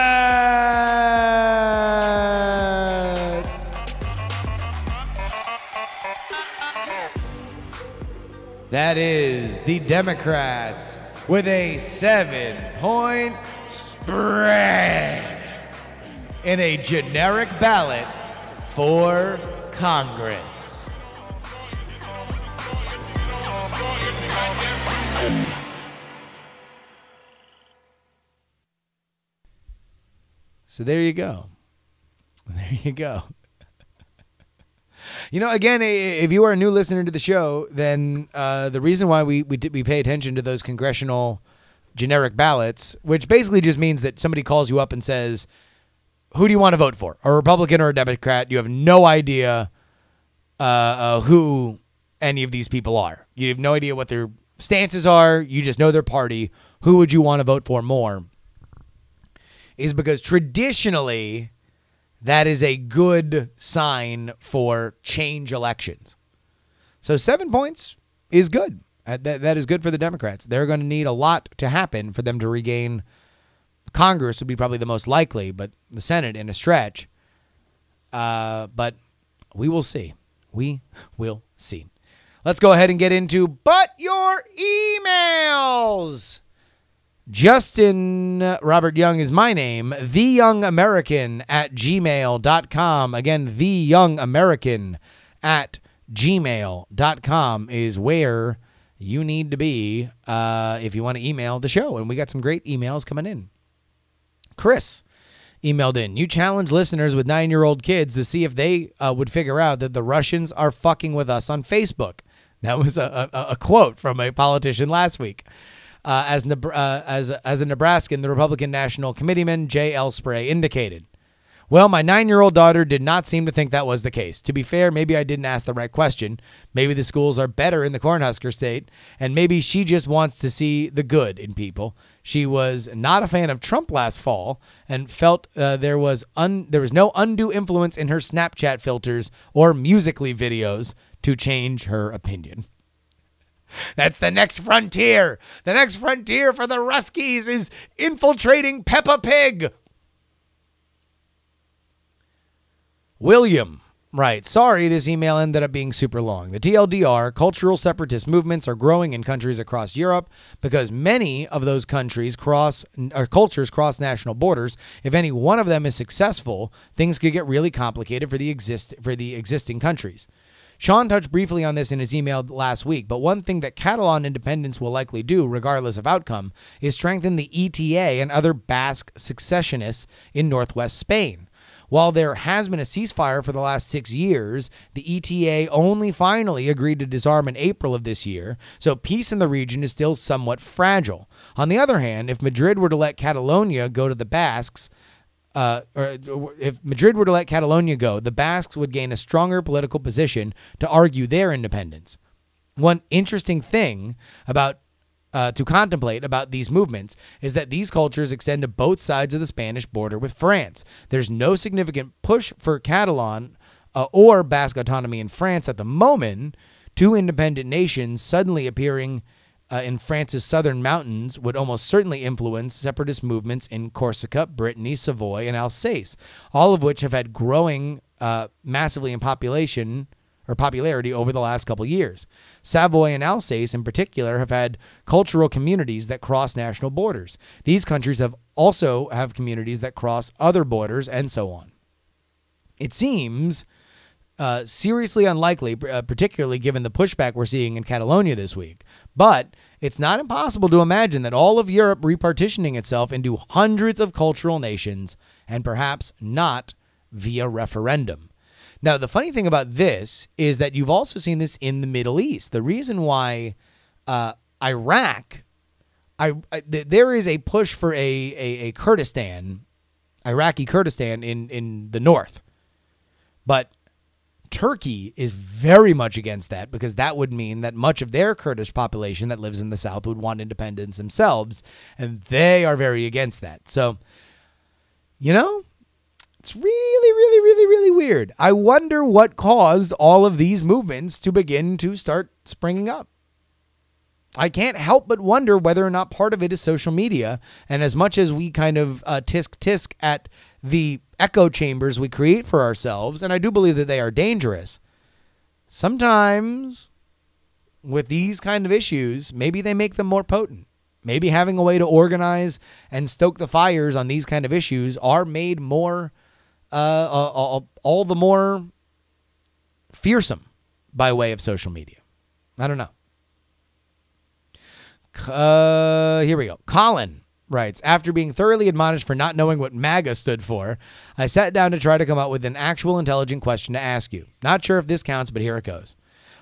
That is the Democrats with a 7-point spread in a generic ballot for Congress. So there you go. There you go. You know, again, if you are a new listener to the show, then the reason why we pay attention to those congressional generic ballots, which basically just means that somebody calls you up and says, who do you want to vote for? A Republican or a Democrat? You have no idea who any of these people are. You have no idea what their stances are. You just know their party. Who would you want to vote for more? Is because traditionally that is a good sign for change elections. So 7 points is good. That is good for the Democrats. They're going to need a lot to happen for them to regain. Congress would be probably the most likely, but the Senate in a stretch. But we will see. We will see. Let's go ahead and get into But Your Emails. Justin Robert Young is my name. TheYoungAmerican@gmail.com. Again, TheYoungAmerican@gmail.com is where you need to be if you want to email the show. And we got some great emails coming in. Chris emailed in. You challenge listeners with 9-year-old kids to see if they would figure out that the Russians are fucking with us on Facebook. That was a quote from a politician last week. As a Nebraskan, the Republican National Committeeman J.L. Spray indicated. Well, my 9-year-old daughter did not seem to think that was the case. To be fair, maybe I didn't ask the right question. Maybe the schools are better in the Cornhusker state, and maybe she just wants to see the good in people. She was not a fan of Trump last fall and felt there was no undue influence in her Snapchat filters or Musical.ly videos to change her opinion. That's the next frontier. The next frontier for the Ruskies is infiltrating Peppa Pig. William writes, sorry, this email ended up being super long. The TLDR, cultural separatist movements are growing in countries across Europe because many of those countries cultures cross national borders. If any one of them is successful, things could get really complicated for the existing countries. Sean touched briefly on this in his email last week, but one thing that Catalan independence will likely do, regardless of outcome, is strengthen the ETA and other Basque secessionists in northwest Spain. While there has been a ceasefire for the last 6 years, the ETA only finally agreed to disarm in April of this year, so peace in the region is still somewhat fragile. On the other hand, if Madrid were to let Catalonia go to the Basques, if Madrid were to let Catalonia go, the Basques would gain a stronger political position to argue their independence. One interesting thing to contemplate about these movements is that these cultures extend to both sides of the Spanish border with France. There's no significant push for Catalan or Basque autonomy in France at the moment. Two independent nations suddenly appearing in France's southern mountains would almost certainly influence separatist movements in Corsica, Brittany, Savoy, and Alsace, all of which have had growing massively in popularity over the last couple years. Savoy and Alsace in particular have had cultural communities that cross national borders. These countries also have communities that cross other borders and so on. It seems seriously unlikely, particularly given the pushback we're seeing in Catalonia this week. But it's not impossible to imagine that all of Europe repartitioning itself into hundreds of cultural nations, and perhaps not via referendum. Now, the funny thing about this is that you've also seen this in the Middle East. The reason why Iraq, there is a push for a Kurdistan, Iraqi Kurdistan in the north. But Turkey is very much against that because that would mean that much of their Kurdish population that lives in the south would want independence themselves, and they are very against that. So, it's really, really, really, really weird. I wonder what caused all of these movements to begin to start springing up. I can't help but wonder whether or not part of it is social media. And as much as we kind of tisk at the echo chambers we create for ourselves, and I do believe that they are dangerous, sometimes with these kind of issues, maybe they make them more potent. Maybe having a way to organize and stoke the fires on these kind of issues are made more, all the more fearsome by way of social media. I don't know. Here we go. Colin writes, after being thoroughly admonished for not knowing what MAGA stood for, I sat down to try to come up with an actual intelligent question to ask you. Not sure if this counts, but here it goes.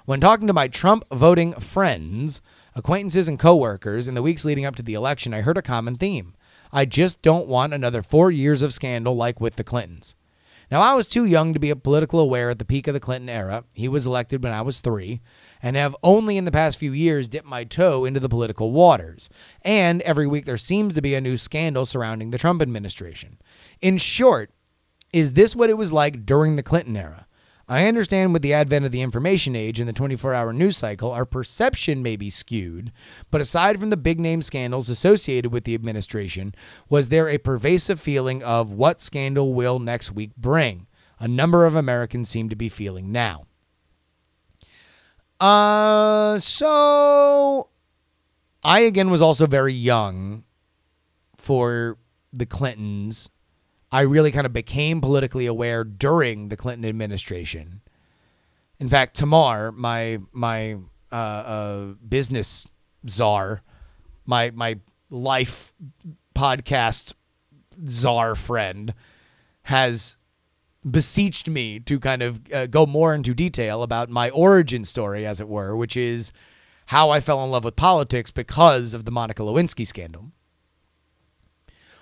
When talking to my Trump voting friends, acquaintances, and coworkers in the weeks leading up to the election, I heard a common theme. I just don't want another 4 years of scandal like with the Clintons. Now, I was too young to be political aware at the peak of the Clinton era. He was elected when I was 3, and have only in the past few years dipped my toe into the political waters. And every week there seems to be a new scandal surrounding the Trump administration. In short, is this what it was like during the Clinton era? I understand with the advent of the information age and the 24-hour news cycle, our perception may be skewed, but aside from the big-name scandals associated with the administration, was there a pervasive feeling of what scandal will next week bring? A number of Americans seem to be feeling now. So I, again, was also very young for the Clintons. I really kind of became politically aware during the Clinton administration. In fact, Tamar, my business czar, my life podcast czar friend, has beseeched me to kind of go more into detail about my origin story, as it were, which is how I fell in love with politics because of the Monica Lewinsky scandal.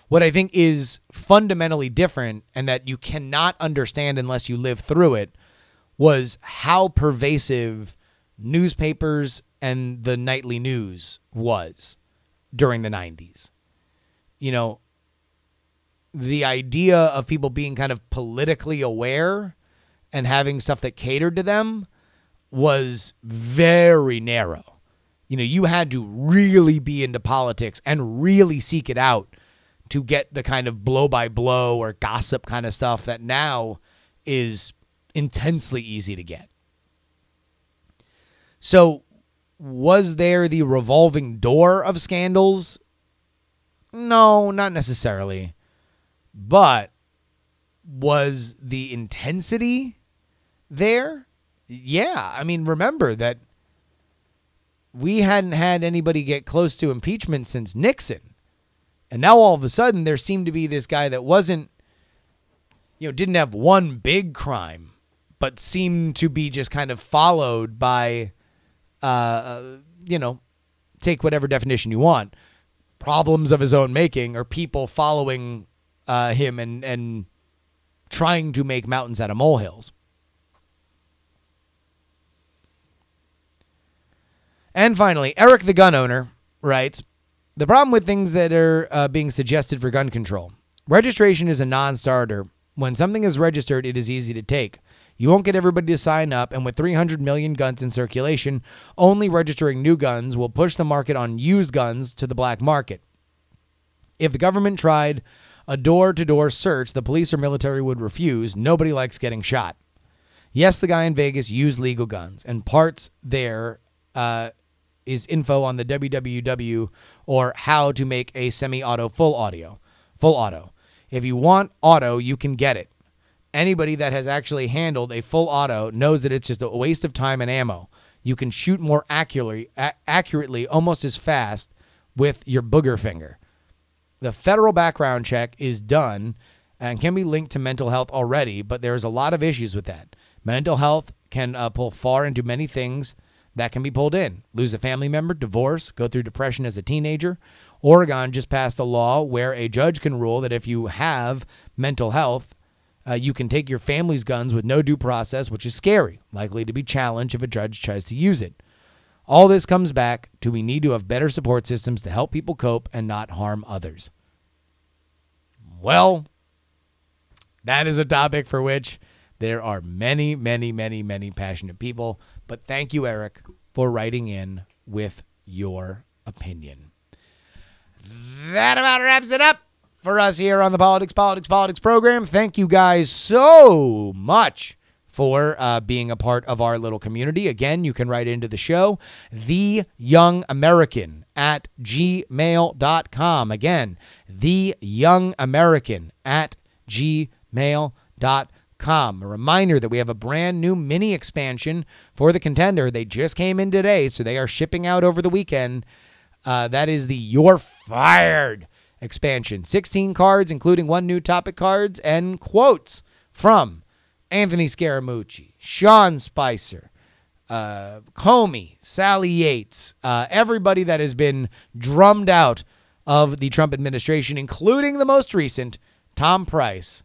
What I think is fundamentally different and that you cannot understand unless you live through it was how pervasive newspapers and the nightly news was during the 90s. The idea of people being kind of politically aware and having stuff that catered to them was very narrow. You had to really be into politics and really seek it out to get the kind of blow-by-blow or gossip kind of stuff that now is intensely easy to get. So was there the revolving door of scandals? No, not necessarily. But was the intensity there? Yeah. I mean, remember that we hadn't had anybody get close to impeachment since Nixon. And now all of a sudden there seemed to be this guy that wasn't, didn't have one big crime, but seemed to be just kind of followed by, take whatever definition you want, problems of his own making, or people following him and trying to make mountains out of molehills. And finally, Eric the gun owner writes, the problem with things that are being suggested for gun control. Registration is a non-starter. When something is registered, it is easy to take. You won't get everybody to sign up, and with 300 million guns in circulation, only registering new guns will push the market on used guns to the black market. If the government tried a door-to-door search, the police or military would refuse. Nobody likes getting shot. Yes, the guy in Vegas used legal guns, and parts there is info on the www or how to make a semi-auto full auto. If you want auto, you can get it. Anybody that has actually handled a full auto knows that it's just a waste of time and ammo. You can shoot more accurately, almost as fast with your booger finger. The federal background check is done and can be linked to mental health already, but there's a lot of issues with that. Mental health can pull far into many things that can be pulled in. Lose a family member, divorce, go through depression as a teenager. Oregon just passed a law where a judge can rule that if you have mental health You can take your family's guns with no due process, which is scary, likely to be challenged if a judge tries to use it. All this comes back to we need to have better support systems to help people cope and not harm others. Well, that is a topic for which there are many, many, many, many passionate people. But thank you, Eric, for writing in with your opinion. That about wraps it up for us here on the Politics program. Thank you guys so much for being a part of our little community. Again, you can write into the show, theyoungamerican@gmail.com. Again, theyoungamerican@gmail.com. A reminder that we have a brand new mini expansion for the Contender. They just came in today, so they are shipping out over the weekend. That is the You're Fired expansion. 16 cards, including 1 new topic cards and quotes from Anthony Scaramucci, Sean Spicer, Comey, Sally Yates, everybody that has been drummed out of the Trump administration, including the most recent, Tom Price,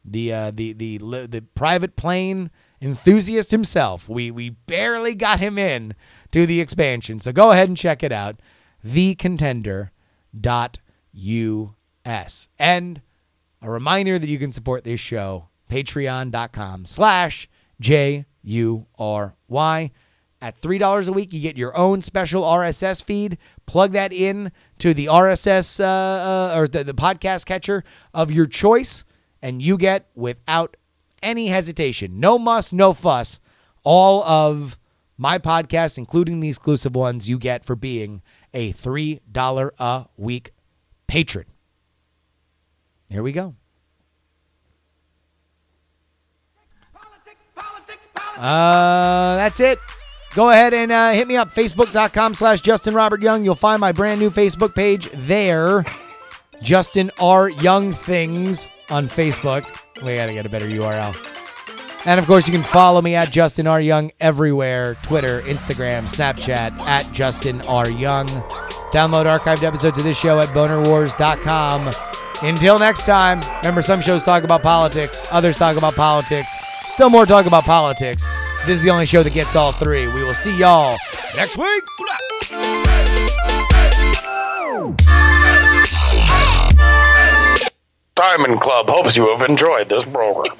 the private plane enthusiast himself. We barely got him in to the expansion. So go ahead and check it out. thecontender.us. And a reminder that you can support this show, patreon.com/JURY. At $3 a week, you get your own special RSS feed. Plug that in to the RSS or the podcast catcher of your choice, and you get, without any hesitation, no muss, no fuss, all of my podcasts, including the exclusive ones you get for being a $3 a week patron. Here we go. That's it. Go ahead and hit me up, facebook.com/Justin Robert Young. You'll find my brand new Facebook page there. Justin R. Young Things on Facebook. We got to get a better URL. And, of course, you can follow me at Justin R. Young everywhere. Twitter, Instagram, Snapchat, at Justin R. Young. Download archived episodes of this show at bonerwars.com. Until next time, remember, some shows talk about politics, others talk about politics, still more talk about politics. This is the only show that gets all three. We will see y'all next week. Diamond Club hopes you have enjoyed this program.